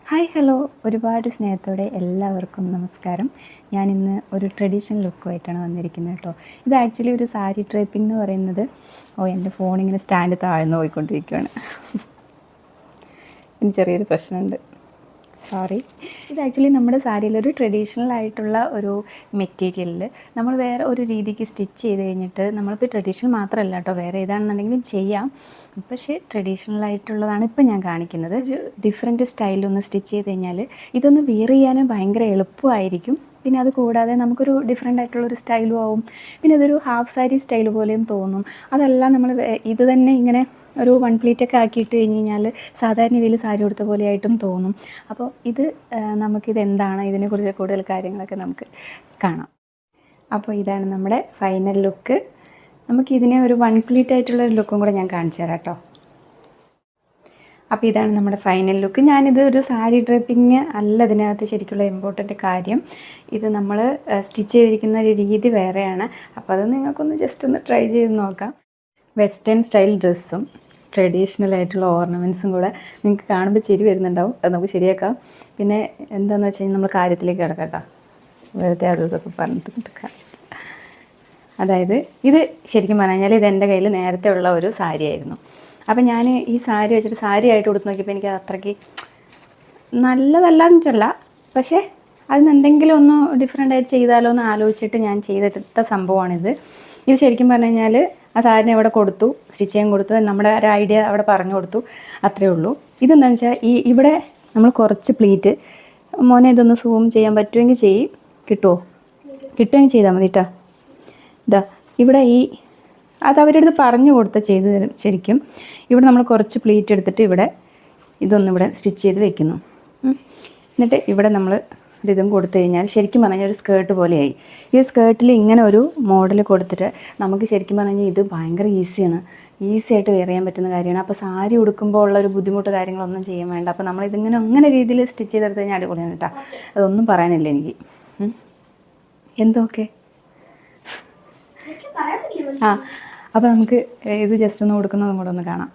Hi hello, ഒരുപാട് സ്നേഹത്തോടെ എല്ലാവർക്കും നമസ്കാരം. ഞാനിന്ന് ഒരു ട്രഡീഷണൽ ലുക്കുമായിട്ടാണ് വന്നിരിക്കുന്നത് കേട്ടോ. ഇത് ആക്ച്വലി ഒരു സാരി ഡ്രേപ്പിംഗ് എന്ന് പറയുന്നത്. എൻ്റെ ഫോണിങ്ങനെ സ്റ്റാൻഡ് താഴ്ന്നു പോയിക്കൊണ്ടിരിക്കുകയാണ്. ഇനി ചെറിയൊരു പ്രശ്നമുണ്ട്, സോറി. ഇത് ആക്ച്വലി നമ്മുടെ സാരിയിലൊരു ട്രഡീഷണൽ ആയിട്ടുള്ള ഒരു മെറ്റീരിയലിൽ നമ്മൾ വേറെ ഒരു രീതിക്ക് സ്റ്റിച്ച് ചെയ്ത് കഴിഞ്ഞിട്ട്, നമ്മളിപ്പോൾ ട്രഡീഷണൽ മാത്രമല്ല കേട്ടോ, വേറെ ഏതാണെന്നുണ്ടെങ്കിലും ചെയ്യാം. പക്ഷേ ട്രഡീഷണൽ ആയിട്ടുള്ളതാണ് ഇപ്പം ഞാൻ കാണിക്കുന്നത്. ഒരു ഡിഫറെൻറ്റ് സ്റ്റൈലൊന്ന് സ്റ്റിച്ച് ചെയ്ത് കഴിഞ്ഞാൽ ഇതൊന്ന് വെയർ ചെയ്യാനും ഭയങ്കര എളുപ്പമായിരിക്കും. പിന്നെ അത് കൂടാതെ നമുക്കൊരു ഡിഫറെൻ്റ് ആയിട്ടുള്ളൊരു സ്റ്റൈലും ആവും. പിന്നെ ഇതൊരു ഹാഫ് സാരി സ്റ്റൈൽ പോലെയും തോന്നും. അതെല്ലാം നമ്മൾ ഇത് തന്നെ ഇങ്ങനെ ഒരു വൺ പ്ലീറ്റൊക്കെ ആക്കിയിട്ട് കഴിഞ്ഞ് കഴിഞ്ഞാൽ സാധാരണ രീതിയിൽ സാരി കൊടുത്ത പോലെയായിട്ടും തോന്നും. അപ്പോൾ നമുക്കിതെന്താണ്, ഇതിനെക്കുറിച്ച് കൂടുതൽ കാര്യങ്ങളൊക്കെ നമുക്ക് കാണാം. അപ്പോൾ ഇതാണ് നമ്മുടെ ഫൈനൽ ലുക്ക്. നമുക്കിതിനെ ഒരു വൺ പ്ലീറ്റ് ആയിട്ടുള്ളൊരു ലുക്കും കൂടെ ഞാൻ കാണിച്ചു തരാം കേട്ടോ. അപ്പോൾ ഇതാണ് നമ്മുടെ ഫൈനൽ ലുക്ക്. ഞാനിത് ഒരു സാരി ഡ്രേപ്പിംഗ് അല്ല ഇതിനകത്ത് ശരിക്കുള്ള ഇമ്പോർട്ടൻ്റ് കാര്യം. ഇത് നമ്മൾ സ്റ്റിച്ച് ചെയ്തിരിക്കുന്ന ഒരു രീതി വേറെയാണ്. അപ്പോൾ അത് നിങ്ങൾക്കൊന്ന് ജസ്റ്റ് ഒന്ന് ട്രൈ ചെയ്ത് നോക്കാം. വെസ്റ്റേൺ സ്റ്റൈൽ ഡ്രസ്സും ട്രഡീഷണൽ ആയിട്ടുള്ള ഓർണമെൻറ്റ്സും കൂടെ നിങ്ങൾക്ക് കാണുമ്പോൾ ചിരി വരുന്നുണ്ടാവും. അത് നമുക്ക് ശരിയാക്കാം. പിന്നെ എന്താണെന്ന് വെച്ച് കഴിഞ്ഞാൽ നമ്മൾ കാര്യത്തിലേക്ക് കിടക്കാം കേട്ടോ. വെറുതെ അതൊക്കെ പറഞ്ഞിട്ട്. അതായത് ഇത് ശരിക്കും പറഞ്ഞു കഴിഞ്ഞാൽ ഇത് എൻ്റെ കയ്യിൽ നേരത്തെ ഉള്ള ഒരു സാരി ആയിരുന്നു. അപ്പം ഞാൻ ഈ സാരി വെച്ചിട്ട് സാരി ആയിട്ട് കൊടുത്ത് നോക്കിയപ്പോൾ എനിക്ക് അത്രയ്ക്ക് നല്ലതല്ലാന്ന് വെച്ചല്ല, പക്ഷേ അതിന് എന്തെങ്കിലും ഒന്ന് ഡിഫറെൻ്റ് ആയിട്ട് ചെയ്താലോ എന്ന് ആലോചിച്ചിട്ട് ഞാൻ ചെയ്തെടുത്ത സംഭവമാണിത്. ഇത് ശരിക്കും പറഞ്ഞു കഴിഞ്ഞാൽ ആ സാരിനെ അവിടെ കൊടുത്തു, സ്റ്റിച്ച് ചെയ്യാൻ കൊടുത്തു, നമ്മുടെ ഒരു ഐഡിയ അവിടെ പറഞ്ഞു കൊടുത്തു, അത്രയേ ഉള്ളൂ. ഇതെന്താണെന്ന് വെച്ചാൽ ഇവിടെ നമ്മൾ കുറച്ച് പ്ലീറ്റ്, മോനെ ഇതൊന്ന് സൂം ചെയ്യാൻ പറ്റുമെങ്കിൽ കിട്ടുമെങ്കിൽ ചെയ്താൽ മതി കേട്ടോ. ഇതാ ഇവിടെ അത് അവരുടെ അടുത്ത് പറഞ്ഞു കൊടുത്ത ചെയ്ത് തരും. ശരിക്കും ഇവിടെ നമ്മൾ കുറച്ച് പ്ലീറ്റ് എടുത്തിട്ട് ഇതൊന്നിവിടെ സ്റ്റിച്ച് ചെയ്ത് വെക്കുന്നു. എന്നിട്ട് ഇവിടെ നമ്മൾ ഇതും കൊടുത്തു കഴിഞ്ഞാൽ ശരിക്കും പറഞ്ഞാൽ ഒരു സ്കേർട്ട് പോലെയായി. ഈ സ്കേർട്ടിൽ ഇങ്ങനെ ഒരു മോഡൽ കൊടുത്തിട്ട് നമുക്ക് ശരിക്കും പറഞ്ഞാൽ ഇത് ഭയങ്കര ഈസി ആയിട്ട് വെയർ ചെയ്യാൻ പറ്റുന്ന കാര്യമാണ്. അപ്പോൾ സാരി ഉടുക്കുമ്പോൾ ഉള്ള ഒരു ബുദ്ധിമുട്ട് കാര്യങ്ങളൊന്നും ചെയ്യാൻ വേണ്ട. അപ്പോൾ നമ്മളിതിങ്ങനെ അങ്ങനെ രീതിയിൽ സ്റ്റിച്ച് ചെയ്തെടുത്ത് കഴിഞ്ഞാൽ അടിപൊളിയാണ് കേട്ടോ. അതൊന്നും പറയാനില്ല എനിക്ക്. എന്തൊക്കെ അപ്പോൾ നമുക്ക് ഇത് ജസ്റ്റ് ഒന്ന് കൊടുക്കുന്നതും കൂടെ ഒന്ന് കാണാം.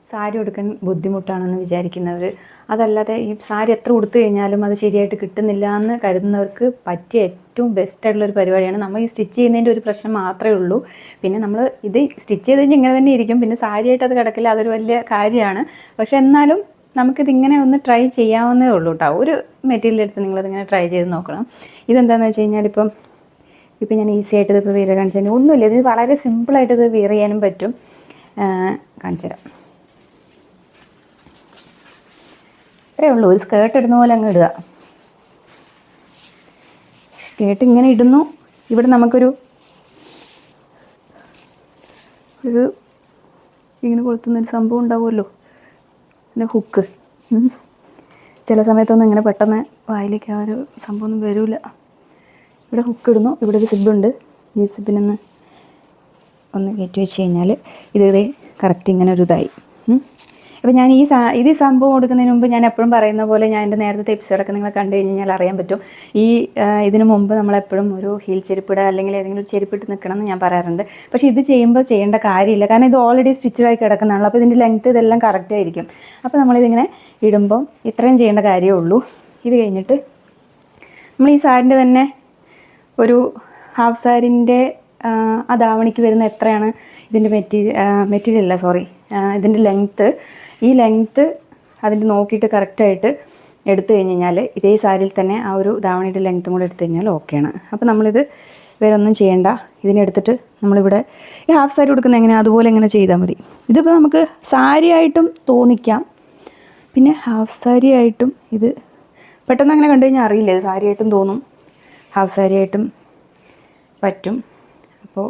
സാരി ഉടുക്കാൻ ബുദ്ധിമുട്ടാണെന്ന് വിചാരിക്കുന്നവർ, അതല്ലാതെ ഈ സാരി എത്ര ഉടുത്തു കഴിഞ്ഞാലും അത് ശരിയായിട്ട് കിട്ടുന്നില്ല എന്ന് കരുതുന്നവർക്ക് പറ്റിയ ഏറ്റവും ബെസ്റ്റായിട്ടുള്ളൊരു പരിപാടിയാണ്. നമ്മൾ ഈ സ്റ്റിച്ച് ചെയ്യുന്നതിൻ്റെ ഒരു പ്രശ്നം മാത്രമേ ഉള്ളൂ. പിന്നെ നമ്മൾ ഇത് സ്റ്റിച്ച് ചെയ്ത് കഴിഞ്ഞാൽ ഇങ്ങനെ തന്നെ ഇരിക്കും. പിന്നെ സാരിയായിട്ട് അത് കിടക്കില്ല, അതൊരു വലിയ കാര്യമാണ്. പക്ഷെ എന്നാലും നമുക്കിതിങ്ങനെ ഒന്ന് ട്രൈ ചെയ്യാവുന്നതേ ഉള്ളൂ കേട്ടോ. ഒരു മെറ്റീരിയൽ എടുത്ത് നിങ്ങളതിങ്ങനെ ട്രൈ ചെയ്ത് നോക്കണം. ഇതെന്താണെന്ന് വെച്ച് കഴിഞ്ഞാൽ ഇപ്പം ഞാൻ ഈസി ആയിട്ട് ഇതിപ്പോൾ വിയർ കാണിച്ചു കഴിഞ്ഞാൽ ഒന്നുമില്ല. ഇത് വളരെ സിമ്പിളായിട്ട് ഇത് വിയർ ചെയ്യാനും പറ്റും. കാണിച്ചു തരാം. ഇത്രയേ ഉള്ളൂ. ഒരു സ്കേർട്ട് ഇടുന്ന പോലെ അങ്ങ് ഇടുക. സ്കേർട്ട് ഇങ്ങനെ ഇടുന്നു. ഇവിടെ നമുക്കൊരു ഇങ്ങനെ കൊളുത്തുന്നൊരു സംഭവം ഉണ്ടാവുമല്ലോ, പിന്നെ ഹുക്ക്. ചില സമയത്തൊന്നും ഇങ്ങനെ പെട്ടെന്ന് വായിലേക്ക് ആ ഒരു സംഭവമൊന്നും വരില്ല. ഇവിടെ ഹുക്ക് ഇടുന്നു. ഇവിടെ ഒരു സിബുണ്ട്. ഈ സിബിനൊന്ന് കയറ്റി വെച്ച് കഴിഞ്ഞാൽ ഇത് കറക്റ്റ് ഇങ്ങനെ ഒരു ഇതായി. അപ്പോൾ ഞാൻ ഇത് സംഭവം കൊടുക്കുന്നതിന് മുമ്പ് ഞാൻ എപ്പോഴും പറയുന്ന പോലെ, ഞാൻ എൻ്റെ നേരത്തെ എപ്പിസോഡൊക്കെ നിങ്ങൾ കണ്ടു കഴിഞ്ഞാൽ അറിയാൻ പറ്റും. ഇതിന് മുമ്പ് നമ്മളെപ്പോഴും ഒരു ഹീൽ ചെരുപ്പിടുക അല്ലെങ്കിൽ ഏതെങ്കിലും ഒരു ചെരുപ്പിട്ട് നിൽക്കണം എന്ന് ഞാൻ പറയാറുണ്ട്. പക്ഷേ ഇത് ചെയ്യുമ്പോൾ ചെയ്യേണ്ട കാര്യമില്ല. കാരണം ഇത് ഓൾറെഡി സ്റ്റിച്ചഡായി കിടക്കുന്നതാണല്ലോ. അപ്പോൾ ഇതിൻ്റെ ലെങ്ത്ത് ഇതെല്ലാം കറക്റ്റ് ആയിരിക്കും. അപ്പോൾ നമ്മളിതിങ്ങനെ ഇടുമ്പം ഇത്രയും ചെയ്യേണ്ട കാര്യമേ ഉള്ളൂ. ഇത് കഴിഞ്ഞിട്ട് നമ്മൾ ഈ സാരിൻ്റെ തന്നെ ഒരു ഹാഫ് സാരിൻ്റെ ആ ധാവണിക്ക് വരുന്ന എത്രയാണ് ഇതിൻ്റെ ഇതിൻ്റെ ലെങ്ത്ത്, ഈ ലെങ്ത്ത് അതിൻ്റെ നോക്കിയിട്ട് കറക്റ്റായിട്ട് എടുത്തു കഴിഞ്ഞ് കഴിഞ്ഞാൽ ഇതേ സാരിയിൽ തന്നെ ആ ഒരു ധാവണിയുടെ ലെങ്ത്തും കൂടെ എടുത്തു കഴിഞ്ഞാൽ ഓക്കെയാണ്. അപ്പോൾ നമ്മളിത് വേറെ ഒന്നും ചെയ്യേണ്ട. ഇതിനെടുത്തിട്ട് നമ്മളിവിടെ ഈ ഹാഫ് സാരി കൊടുക്കുന്ന എങ്ങനെയാണ് അതുപോലെ എങ്ങനെ ചെയ്താൽ മതി. ഇതിപ്പോൾ നമുക്ക് സാരി ആയിട്ടും തോന്നിക്കാം, പിന്നെ ഹാഫ് സാരി ആയിട്ടും. ഇത് പെട്ടെന്ന് അങ്ങനെ കണ്ടു കഴിഞ്ഞാൽ അറിയില്ല, ഇത് സാരി ആയിട്ടും തോന്നും, ഹാഫ് സാരി ആയിട്ടും പറ്റും. അപ്പോൾ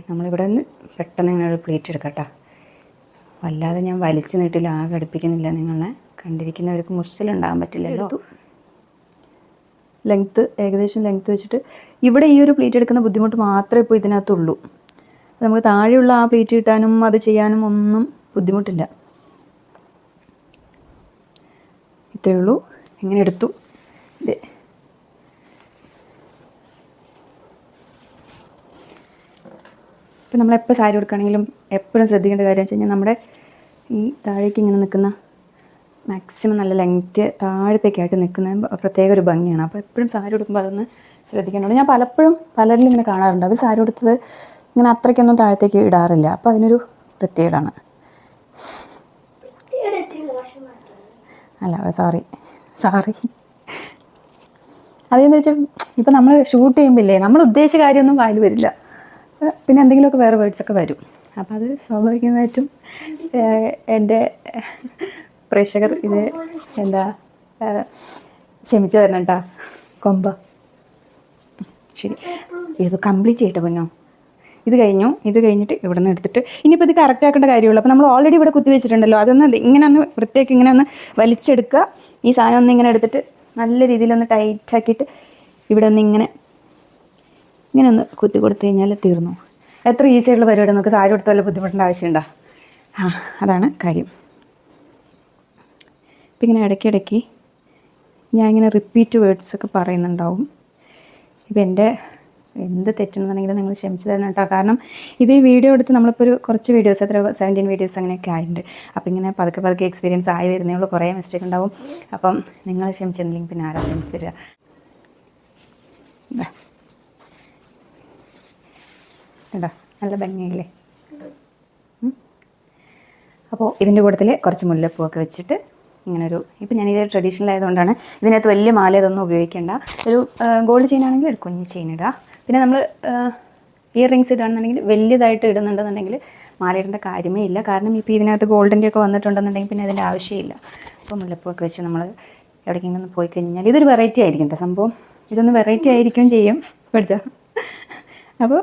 നമ്മളിവിടെ നിന്ന് പെട്ടെന്ന് ഇങ്ങനെ ഒരു പ്ലേറ്റ് എടുക്കട്ടോ. വല്ലാതെ ഞാൻ വലിച്ചു നീട്ടില്ല, ആകെ അടുപ്പിക്കുന്നില്ല. നിങ്ങളെ കണ്ടിരിക്കുന്നവർക്ക് മുഷിലുണ്ടാകാൻ പറ്റില്ലല്ലോ. ഏകദേശം ലെങ്ത്ത് വെച്ചിട്ട് ഇവിടെ ഈ ഒരു പ്ലേറ്റ് എടുക്കുന്ന ബുദ്ധിമുട്ട് മാത്രമേ ഇപ്പോൾ ഇതിനകത്തുള്ളൂ. നമുക്ക് താഴെയുള്ള ആ പ്ലേറ്റ് കിട്ടാനും അത് ചെയ്യാനും ഒന്നും ബുദ്ധിമുട്ടില്ല. ഇത്രയേ ഉള്ളൂ. ഇങ്ങനെ എടുത്തു. ഇപ്പം നമ്മളെപ്പോൾ സാരി കൊടുക്കുകയാണെങ്കിലും എപ്പോഴും ശ്രദ്ധിക്കേണ്ട കാര്യം വെച്ച് കഴിഞ്ഞാൽ നമ്മുടെ ഈ താഴേക്ക് ഇങ്ങനെ നിൽക്കുന്ന മാക്സിമം നല്ല ലെങ്ത്ത് താഴത്തേക്കായിട്ട് നിൽക്കുന്ന പ്രത്യേക ഒരു ഭംഗിയാണ്. അപ്പോൾ എപ്പോഴും സാരി ഉടുക്കുമ്പോൾ അതൊന്ന് ശ്രദ്ധിക്കേണ്ടത്. ഞാൻ പലപ്പോഴും പലരിലും ഇങ്ങനെ കാണാറുണ്ട്, അവർ സാരി ഉടുത്തത് ഇങ്ങനെ അത്രയ്ക്കൊന്നും താഴത്തേക്ക് ഇടാറില്ല. അപ്പോൾ അതിനൊരു പ്രത്യേകമാണ്. അല്ല സോറി അതെന്ന് വെച്ചാൽ ഇപ്പോൾ നമ്മൾ ഷൂട്ട് ചെയ്യുമ്പോഴേ നമ്മൾ ഉദ്ദേശിച്ച കാര്യമൊന്നും വായിൽ വരില്ല, പിന്നെ എന്തെങ്കിലുമൊക്കെ വേറെ വേർഡ്സൊക്കെ വരും. അപ്പോൾ അത് സ്വാഭാവികമായിട്ടും എൻ്റെ പ്രേക്ഷകർ ഇത് ക്ഷമിച്ചു തരണം കേട്ടോ. കൊമ്പ ശരി, ഇത് കംപ്ലീറ്റ് ചെയ്യട്ടെ പൊന്നോ. ഇത് കഴിഞ്ഞിട്ട് ഇവിടെ നിന്ന് എടുത്തിട്ട് ഇനിയിപ്പോൾ ഇത് കറക്റ്റ് ആക്കേണ്ട കാര്യമുള്ളൂ. അപ്പോൾ നമ്മൾ ഓൾറെഡി ഇവിടെ കുത്തി വെച്ചിട്ടുണ്ടല്ലോ, അതൊന്ന് ഇങ്ങനെ ഒന്ന് വൃത്തിയാക്കി ഇങ്ങനെ ഒന്ന് വലിച്ചെടുക്കുക. ഈ സാധനം ഒന്ന് ഇങ്ങനെ എടുത്തിട്ട് നല്ല രീതിയിലൊന്ന് ടൈറ്റാക്കിയിട്ട് ഇവിടെ ഒന്ന് ഇങ്ങനെ ഒന്ന് കുത്തി കൊടുത്തു കഴിഞ്ഞാൽ തീർന്നു. എത്ര ഈസി ആയിട്ടുള്ള പരിപാടി. നമുക്ക് സാരി കൊടുത്ത വല്ല ബുദ്ധിമുട്ടേണ്ട ആവശ്യമുണ്ടോ? അതാണ് കാര്യം. ഇപ്പം ഇങ്ങനെ ഇടയ്ക്കിടയ്ക്ക് ഞാൻ ഇങ്ങനെ റിപ്പീറ്റ് വേർഡ്സൊക്കെ പറയുന്നുണ്ടാവും. ഇപ്പം എൻ്റെ എന്ത് തെറ്റെന്നുണ്ടെങ്കിലും നിങ്ങൾ ക്ഷമിച്ചു തരണം കേട്ടോ. കാരണം ഇത് ഈ വീഡിയോ എടുത്ത് നമ്മളിപ്പോൾ ഒരു കുറച്ച് വീഡിയോസ്, എത്ര 17 വീഡിയോസ് അങ്ങനെയൊക്കെ ആയിട്ടുണ്ട്. അപ്പോൾ ഇങ്ങനെ പതുക്കെ എക്സ്പീരിയൻസ് ആയി വരുന്നേ ഉള്ളൂ, കുറേ മിസ്റ്റേക്ക് ഉണ്ടാവും. അപ്പം നിങ്ങൾ ക്ഷമിച്ചില്ലെങ്കിൽ പിന്നെ ആരാ ക്ഷമിച്ച് തരിക? കേട്ടോ, നല്ല ഭംഗിയില്ലേ? അപ്പോൾ ഇതിൻ്റെ കൂട്ടത്തിൽ കുറച്ച് മുല്ലപ്പൂവൊക്കെ വെച്ചിട്ട് ഇങ്ങനൊരു, ഇപ്പം ഞാനിത് ട്രഡീഷണൽ ആയതുകൊണ്ടാണ് ഇതിനകത്ത് വലിയ മാല ഇതൊന്നും ഉപയോഗിക്കേണ്ട. ഒരു ഗോൾഡ് ചെയിൻ ആണെങ്കിൽ ഒരു കുഞ്ഞ് ചെയിൻ ഇടുക. പിന്നെ നമ്മൾ ഇയർ റിങ്സ് ഇടുകയാണെന്നുണ്ടെങ്കിൽ വലിയതായിട്ട് ഇടുന്നുണ്ടെന്നുണ്ടെങ്കിൽ മാല ഇടേണ്ട കാര്യമേ ഇല്ല. കാരണം ഇപ്പോൾ ഇതിനകത്ത് ഗോൾഡിൻ്റെ ഒക്കെ വന്നിട്ടുണ്ടെന്നുണ്ടെങ്കിൽ പിന്നെ അതിൻ്റെ ആവശ്യമില്ല. അപ്പോൾ മുല്ലപ്പൂവൊക്കെ വെച്ച് നമ്മൾ എവിടേക്കെങ്കിലും പോയി കഴിഞ്ഞാൽ ഇതൊരു വെറൈറ്റി ആയിരിക്കും കേട്ടോ സംഭവം. ഇതൊന്ന് വെറൈറ്റി ആയിരിക്കും ചെയ്യും പഠിച്ചോ. അപ്പോൾ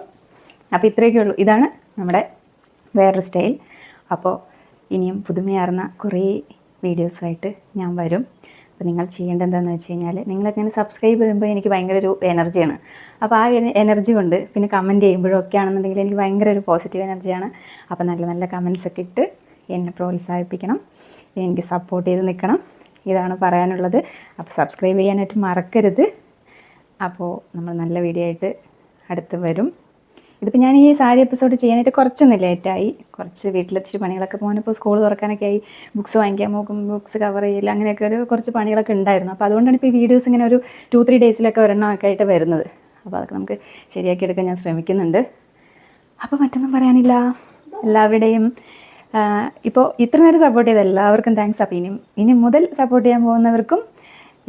ഇത്രയൊക്കെ ഉള്ളൂ. ഇതാണ് നമ്മുടെ വേറൊരു സ്റ്റൈൽ. അപ്പോൾ ഇനിയും പുതുമയാർന്ന കുറേ വീഡിയോസായിട്ട് ഞാൻ വരും. അപ്പോൾ നിങ്ങൾ ചെയ്യേണ്ടത് എന്താണെന്ന് വെച്ച് കഴിഞ്ഞാൽ, നിങ്ങളൊക്കെ സബ്സ്ക്രൈബ് ചെയ്യുമ്പോൾ എനിക്ക് ഭയങ്കര ഒരു എനർജിയാണ്. അപ്പോൾ ആ എനർജി കൊണ്ട് പിന്നെ കമൻറ്റ് ചെയ്യുമ്പോഴും ഒക്കെ ആണെന്നുണ്ടെങ്കിൽ എനിക്ക് ഭയങ്കര ഒരു പോസിറ്റീവ് എനർജിയാണ്. അപ്പോൾ നല്ല നല്ല കമൻസൊക്കെ ഇട്ട് എന്നെ പ്രോത്സാഹിപ്പിക്കണം, എനിക്ക് സപ്പോർട്ട് ചെയ്ത് നിൽക്കണം. ഇതാണ് പറയാനുള്ളത്. അപ്പോൾ സബ്സ്ക്രൈബ് ചെയ്യാനായിട്ട് മറക്കരുത്. അപ്പോൾ നമ്മൾ നല്ല വീഡിയോ ആയിട്ട് അടുത്ത് വരും. ഇതിപ്പോൾ ഞാൻ ഈ സാരി എപ്പിസോഡ് ചെയ്യാനായിട്ട് കുറച്ചൊന്നും ലേറ്റായി. കുറച്ച് വീട്ടിലെത്തിച്ച് പണികളൊക്കെ പോകാനിപ്പോൾ സ്കൂൾ തുറക്കാനൊക്കെ ആയി, ബുക്സ് വാങ്ങിക്കാൻ പോകും, ബുക്സ് കവർ ചെയ്യില്ല, അങ്ങനെയൊക്കെ കുറച്ച് പണികളൊക്കെ ഉണ്ടായിരുന്നു. അപ്പോൾ അതുകൊണ്ടാണ് ഇപ്പോൾ ഈ വീഡിയോസ് ഇങ്ങനെ ഒരു 2-3 ഡേയ്സിലൊക്കെ ഒരെണ്ണമൊക്കെ ആയിട്ട് വരുന്നത്. അപ്പോൾ അതൊക്കെ നമുക്ക് ശരിയാക്കി എടുക്കാൻ ഞാൻ ശ്രമിക്കുന്നുണ്ട്. അപ്പോൾ മറ്റൊന്നും പറയാനില്ല. എല്ലാവരുടെയും ഇപ്പോൾ ഇത്ര നേരം സപ്പോർട്ട് ചെയ്ത എല്ലാവർക്കും താങ്ക്സ്. അപ്പോൾ ഇനി മുതൽ സപ്പോർട്ട് ചെയ്യാൻ പോകുന്നവർക്കും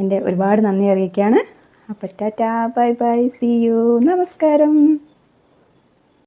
എൻ്റെ ഒരുപാട് നന്ദി അറിയിക്കുകയാണ്. അപ്പോൾ tata, bye bye, see you, നമസ്കാരം.